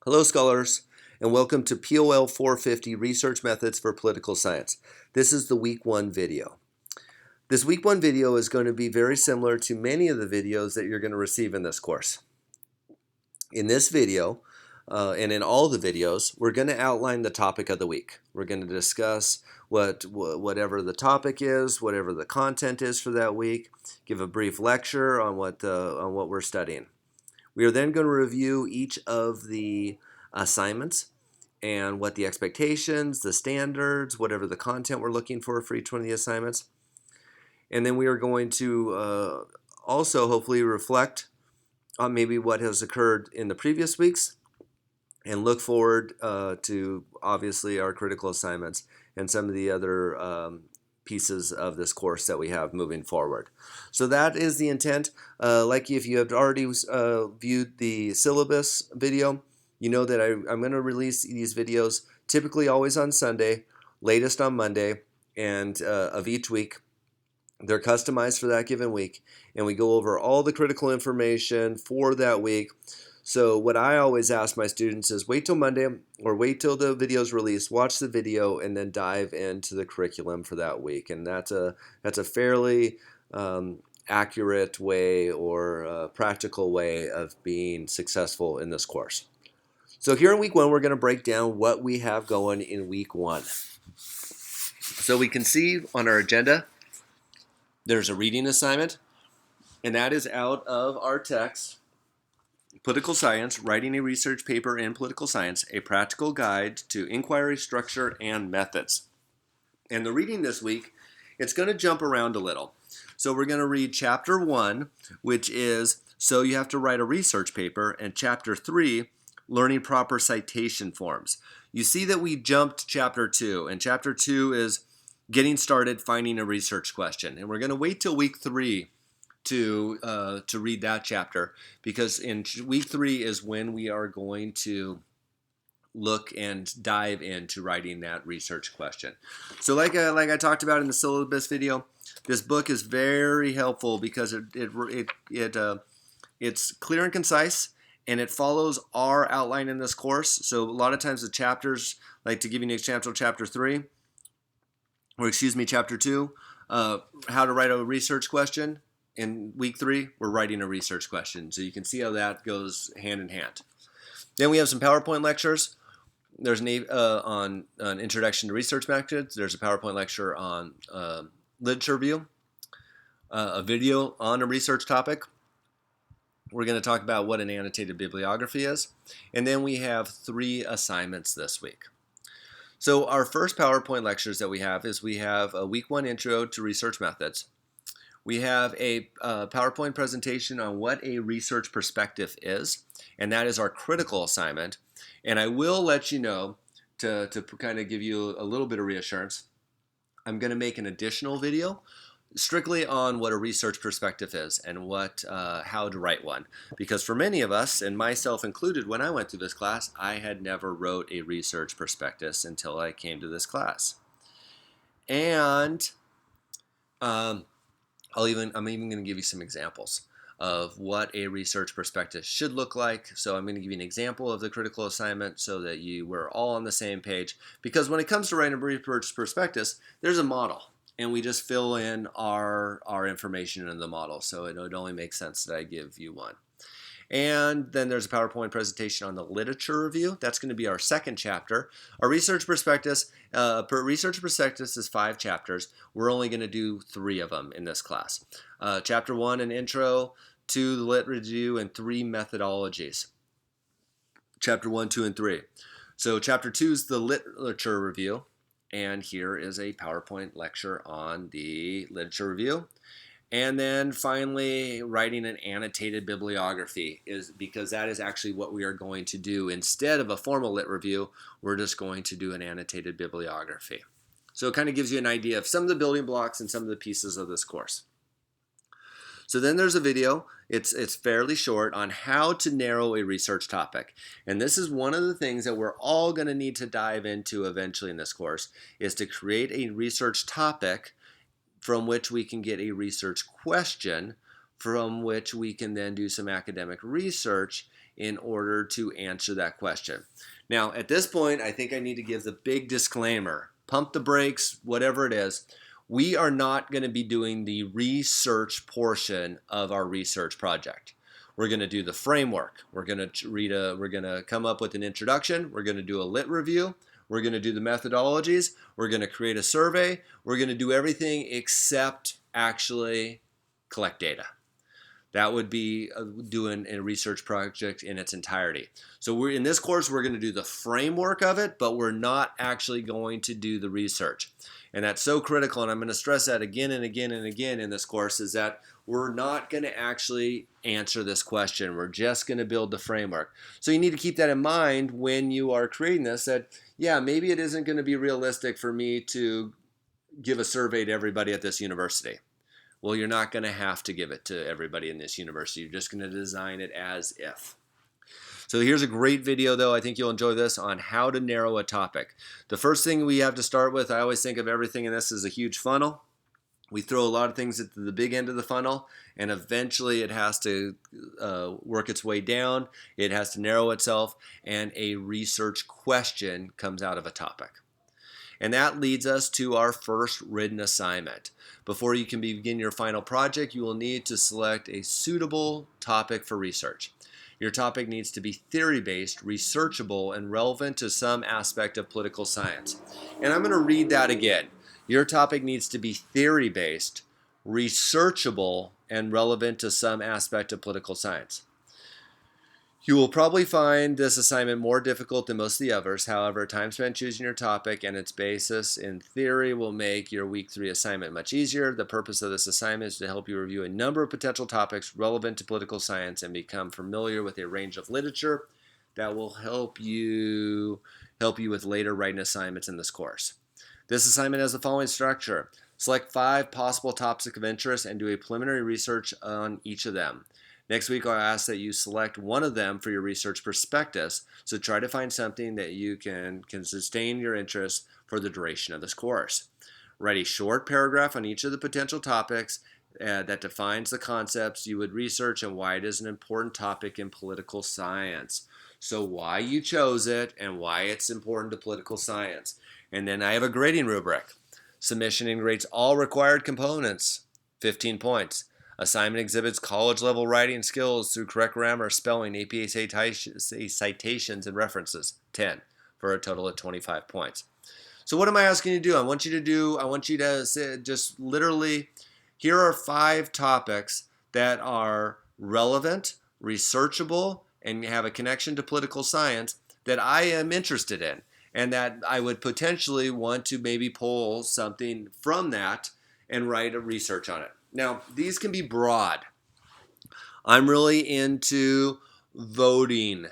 Hello, scholars, and welcome to POL450 Research Methods for Political Science. This is the Week 1 video. This Week 1 video is going to be very similar to many of the videos that you're going to receive in this course. In this video, and in all the videos, we're going to outline the topic of the week. We're going to discuss whatever the topic is, whatever the content is for that week, give a brief lecture on what we're studying. We are then going to review each of the assignments and what the expectations, the standards, whatever the content we're looking for each one of the assignments. And then we are going to also hopefully reflect on maybe what has occurred in the previous weeks and look forward to obviously our critical assignments and some of the other pieces of this course that we have moving forward. So that is the intent. Like if you have already viewed the syllabus video, you know that I'm going to release these videos typically always on Sunday, latest on Monday, and of each week. They're customized for that given week, and we go over all the critical information for that week. So what I always ask my students is wait till Monday or wait till the video is released, watch the video, and then dive into the curriculum for that week. And that's a fairly accurate way or practical way of being successful in this course. So here in week 1, we're going to break down what we have going in week 1. So we can see on our agenda, there's a reading assignment, and that is out of our text, Political Science, Writing a Research Paper in Political Science, a Practical Guide to Inquiry Structure and Methods. And the reading this week, it's going to jump around a little. So we're going to read Chapter 1, which is So You Have to Write a Research Paper, and Chapter 3, Learning Proper Citation Forms. You see that we jumped Chapter 2, and Chapter 2 is Getting Started Finding a Research Question. And we're going to wait till week 3 to read that chapter, because in week 3 is when we are going to look and dive into writing that research question. So like I talked about in the syllabus video, this book is very helpful because it's clear and concise, and it follows our outline in this course. So a lot of times the chapters, like to give you an example, chapter 2, how to write a research question. In week 3, we're writing a research question. So you can see how that goes hand in hand. Then we have some PowerPoint lectures. There's on Introduction to Research Methods. There's a PowerPoint lecture on literature review, a video on a research topic. We're going to talk about what an annotated bibliography is. And then we have 3 assignments this week. So our first PowerPoint lectures that we have is we have a week 1 intro to research methods. We have a PowerPoint presentation on what a research perspective is, and that is our critical assignment. And I will let you know, to kind of give you a little bit of reassurance, I'm going to make an additional video strictly on what a research perspective is and how to write one. Because for many of us, and myself included when I went through this class, I had never wrote a research prospectus until I came to this class. And I'm even going to give you some examples of what a research prospectus should look like. So I'm going to give you an example of the critical assignment so that we're all on the same page. Because when it comes to writing a research prospectus, there's a model, and we just fill in our information in the model. So it would only make sense that I give you one. And then there's a PowerPoint presentation on the literature review. That's going to be our second chapter. Our research prospectus, research prospectus is 5 chapters. We're only going to do 3 of them in this class. Chapter 1, an intro, 2, the lit review, and 3 methodologies. Chapter 1, 2, and 3. So chapter 2 is the literature review. And here is a PowerPoint lecture on the literature review. And then finally, writing an annotated bibliography, is because that is actually what we are going to do. Instead of a formal lit review, we're just going to do an annotated bibliography. So it kind of gives you an idea of some of the building blocks and some of the pieces of this course. So then there's a video, it's fairly short, on how to narrow a research topic. And this is one of the things that we're all going to need to dive into eventually in this course, is to create a research topic from which we can get a research question, from which we can then do some academic research in order to answer that question. Now, at this point, I think I need to give the big disclaimer. Pump the brakes, whatever it is. We are not going to be doing the research portion of our research project. We're going to do the framework. We're going to come up with an introduction. We're going to do a lit review. We're going to do the methodologies. We're going to create a survey. We're going to do everything except actually collect data. That would be doing a research project in its entirety. So in this course, we're going to do the framework of it, but we're not actually going to do the research. And that's so critical, and I'm going to stress that again and again and again in this course, is that we're not going to actually answer this question. We're just going to build the framework. So you need to keep that in mind when you are creating this, that, yeah, maybe it isn't going to be realistic for me to give a survey to everybody at this university. Well, you're not going to have to give it to everybody in this university. You're just going to design it as if. So here's a great video, though. I think you'll enjoy this, on how to narrow a topic. The first thing we have to start with, I always think of everything in this as a huge funnel. We throw a lot of things at the big end of the funnel, and eventually it has to work its way down. It has to narrow itself, and a research question comes out of a topic. And that leads us to our first written assignment. Before you can begin your final project, you will need to select a suitable topic for research. Your topic needs to be theory-based, researchable, and relevant to some aspect of political science. And I'm going to read that again. Your topic needs to be theory-based, researchable, and relevant to some aspect of political science. You will probably find this assignment more difficult than most of the others. However, time spent choosing your topic and its basis in theory will make your week 3 assignment much easier. The purpose of this assignment is to help you review a number of potential topics relevant to political science and become familiar with a range of literature that will help you with later writing assignments in this course. This assignment has the following structure. Select 5 possible topics of interest and do a preliminary research on each of them. Next week, I'll ask that you select one of them for your research prospectus, so try to find something that you can sustain your interest for the duration of this course. Write a short paragraph on each of the potential topics that defines the concepts you would research and why it is an important topic in political science. So why you chose it and why it's important to political science. And then I have a grading rubric. Submission rates all required components, 15 points. Assignment exhibits college-level writing skills through correct grammar, spelling, APA citations, and references, 10, for a total of 25 points. So what am I asking you to do? I want you to say, just literally, here are 5 topics that are relevant, researchable, and have a connection to political science that I am interested in, and that I would potentially want to maybe pull something from that and write a research on it. Now, these can be broad. I'm really into voting,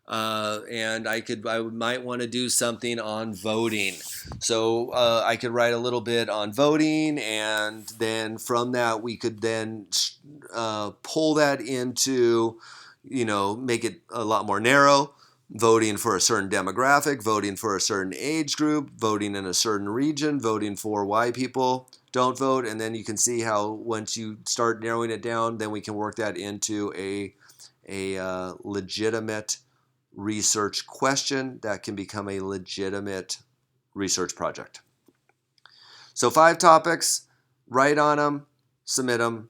and I might want to do something on voting. So I could write a little bit on voting, and then from that we could then pull that into, make it a lot more narrow. Voting for a certain demographic, voting for a certain age group, voting in a certain region, voting for why people don't vote, and then you can see how once you start narrowing it down, then we can work that into a legitimate research question that can become a legitimate research project. So 5 topics, write on them, submit them.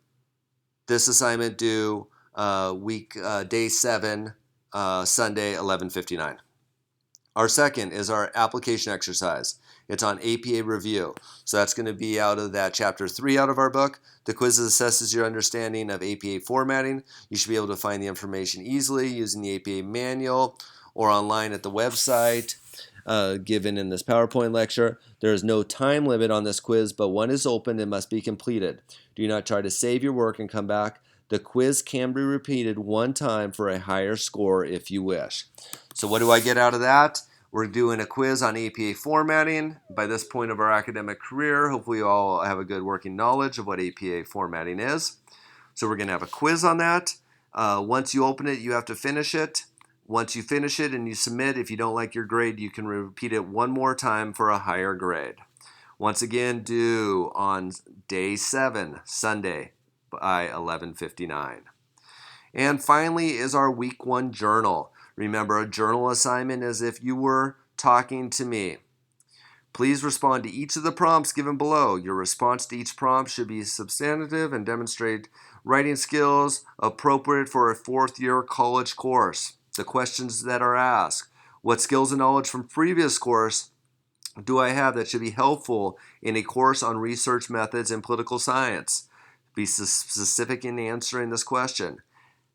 This assignment due day 7, Sunday, 11:59. Our second is our application exercise. It's on APA review. So that's going to be out of that chapter 3 out of our book. The quiz assesses your understanding of APA formatting. You should be able to find the information easily using the APA manual or online at the website given in this PowerPoint lecture. There is no time limit on this quiz, but when it's open, it must be completed. Do not try to save your work and come back. The quiz can be repeated 1 time for a higher score if you wish. So what do I get out of that? We're doing a quiz on APA formatting. By this point of our academic career, hopefully you all have a good working knowledge of what APA formatting is. So we're going to have a quiz on that. Once you open it, you have to finish it. Once you finish it and you submit, if you don't like your grade, you can repeat it 1 more time for a higher grade. Once again, due on day 7, Sunday, by 11:59. And finally is our week 1 journal. Remember, a journal assignment is if you were talking to me. Please respond to each of the prompts given below. Your response to each prompt should be substantive and demonstrate writing skills appropriate for a fourth-year college course. The questions that are asked: what skills and knowledge from previous course do I have that should be helpful in a course on research methods in political science? Be specific in answering this question.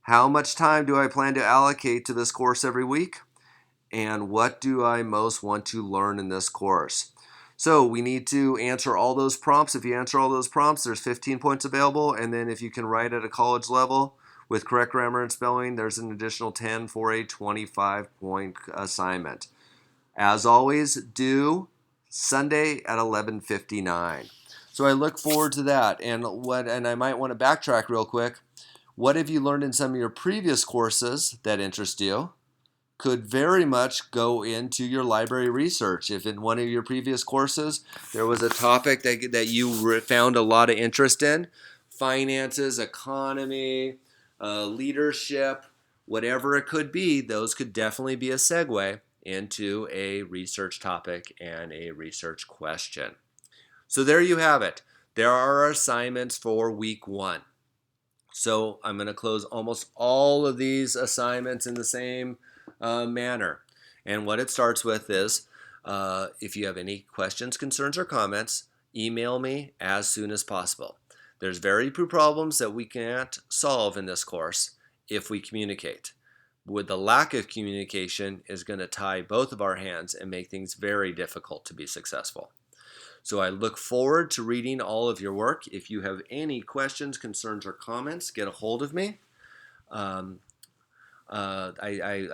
How much time do I plan to allocate to this course every week? And what do I most want to learn in this course? So we need to answer all those prompts. If you answer all those prompts, there's 15 points available. And then if you can write at a college level with correct grammar and spelling, there's an additional 10 for a 25-point assignment. As always, due Sunday at 11:59. So I look forward to that. And I might want to backtrack real quick. What have you learned in some of your previous courses that interest you? Could very much go into your library research. If in one of your previous courses there was a topic that you found a lot of interest in, finances, economy, leadership, whatever it could be, those could definitely be a segue into a research topic and a research question. So there you have it. There are our assignments for week 1. So I'm going to close almost all of these assignments in the same manner. And what it starts with is, if you have any questions, concerns, or comments, email me as soon as possible. There's very few problems that we can't solve in this course if we communicate. With the lack of communication is going to tie both of our hands and make things very difficult to be successful. So I look forward to reading all of your work. If you have any questions, concerns, or comments, get a hold of me. I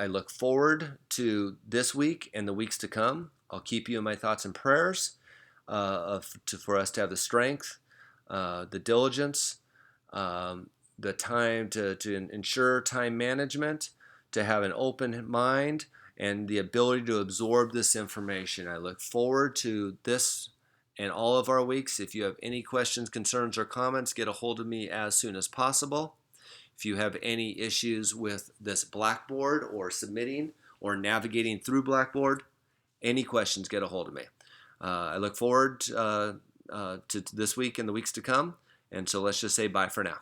look forward to this week and the weeks to come. I'll keep you in my thoughts and prayers for us to have the strength, the diligence, the time to ensure time management, to have an open mind, and the ability to absorb this information. I look forward to this and all of our weeks. If you have any questions, concerns, or comments, get a hold of me as soon as possible. If you have any issues with this Blackboard or submitting or navigating through Blackboard, any questions, get a hold of me. I look forward to this week and the weeks to come. And so let's just say bye for now.